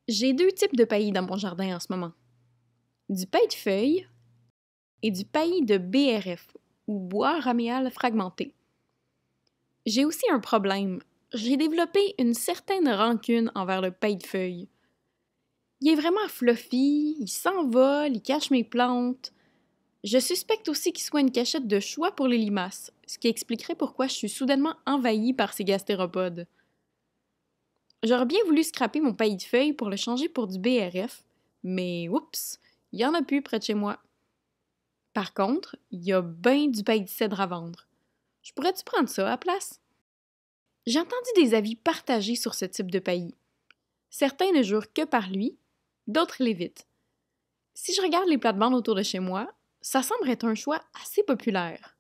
J'ai deux types de paillis dans mon jardin en ce moment. Du paillis de feuilles et du paillis de BRF, ou bois raméal fragmenté. J'ai aussi un problème. J'ai développé une certaine rancune envers le paillis de feuilles. Il est vraiment fluffy, il s'envole, il cache mes plantes. Je suspecte aussi qu'il soit une cachette de choix pour les limaces, ce qui expliquerait pourquoi je suis soudainement envahie par ces gastéropodes. J'aurais bien voulu scraper mon paillis de feuilles pour le changer pour du BRF, mais oups, il y en a plus près de chez moi. Par contre, il y a ben du paillis de cèdre à vendre. Je pourrais-tu prendre ça à la place? J'ai entendu des avis partagés sur ce type de paillis. Certains ne jurent que par lui, d'autres l'évitent. Si je regarde les plates-bandes autour de chez moi, ça semble être un choix assez populaire.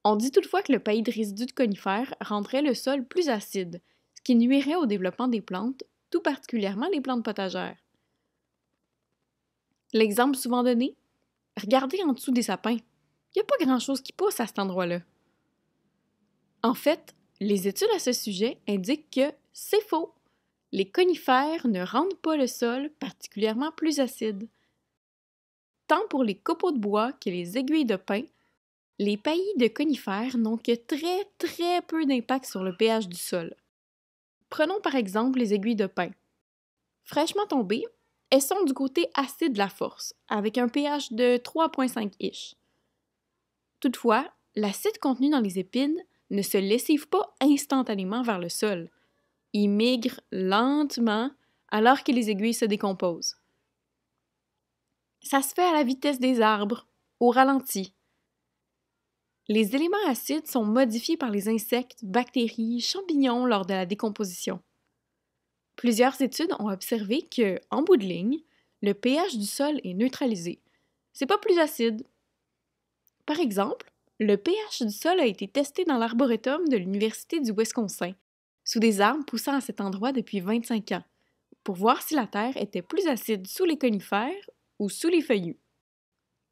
On dit toutefois que le paillis de résidus de conifères rendrait le sol plus acide, ce qui nuirait au développement des plantes, tout particulièrement les plantes potagères. L'exemple souvent donné? Regardez en dessous des sapins. Il n'y a pas grand-chose qui pousse à cet endroit-là. En fait, les études à ce sujet indiquent que c'est faux. Les conifères ne rendent pas le sol particulièrement plus acide. Tant pour les copeaux de bois que les aiguilles de pin, les paillis de conifères n'ont que très peu d'impact sur le pH du sol. Prenons par exemple les aiguilles de pin. Fraîchement tombées, elles sont du côté acide de la force, avec un pH de 3,5-ish. Toutefois, l'acide contenu dans les épines ne se lessive pas instantanément vers le sol. Il migre lentement alors que les aiguilles se décomposent. Ça se fait à la vitesse des arbres, au ralenti. Les éléments acides sont modifiés par les insectes, bactéries, champignons lors de la décomposition. Plusieurs études ont observé que, en bout de ligne, le pH du sol est neutralisé. C'est pas plus acide. Par exemple, le pH du sol a été testé dans l'arboretum de l'Université du Wisconsin, sous des arbres poussant à cet endroit depuis 25 ans, pour voir si la terre était plus acide sous les conifères ou sous les feuillus.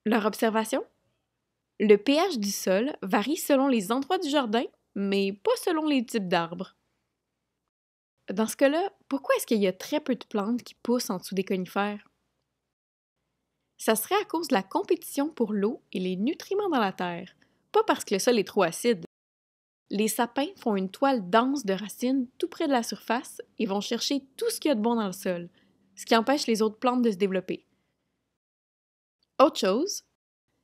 Leur observation? Le pH du sol varie selon les endroits du jardin, mais pas selon les types d'arbres. Dans ce cas-là, pourquoi est-ce qu'il y a très peu de plantes qui poussent en dessous des conifères? Ça serait à cause de la compétition pour l'eau et les nutriments dans la terre, pas parce que le sol est trop acide. Les sapins font une toile dense de racines tout près de la surface et vont chercher tout ce qu'il y a de bon dans le sol, ce qui empêche les autres plantes de se développer. Autre chose,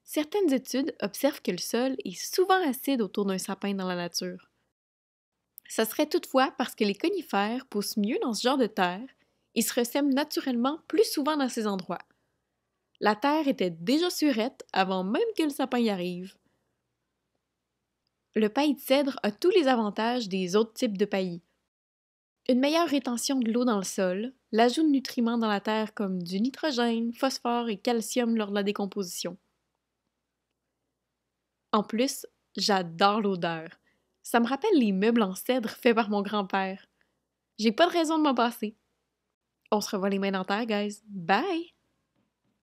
certaines études observent que le sol est souvent acide autour d'un sapin dans la nature. Ça serait toutefois parce que les conifères poussent mieux dans ce genre de terre et se ressèment naturellement plus souvent dans ces endroits. La terre était déjà surette avant même que le sapin y arrive. Le paillis de cèdre a tous les avantages des autres types de paillis. Une meilleure rétention de l'eau dans le sol, l'ajout de nutriments dans la terre comme du nitrogène, phosphore et calcium lors de la décomposition. En plus, j'adore l'odeur. Ça me rappelle les meubles en cèdre faits par mon grand-père. J'ai pas de raison de m'en passer. On se revoit les mains dans la terre, guys. Bye!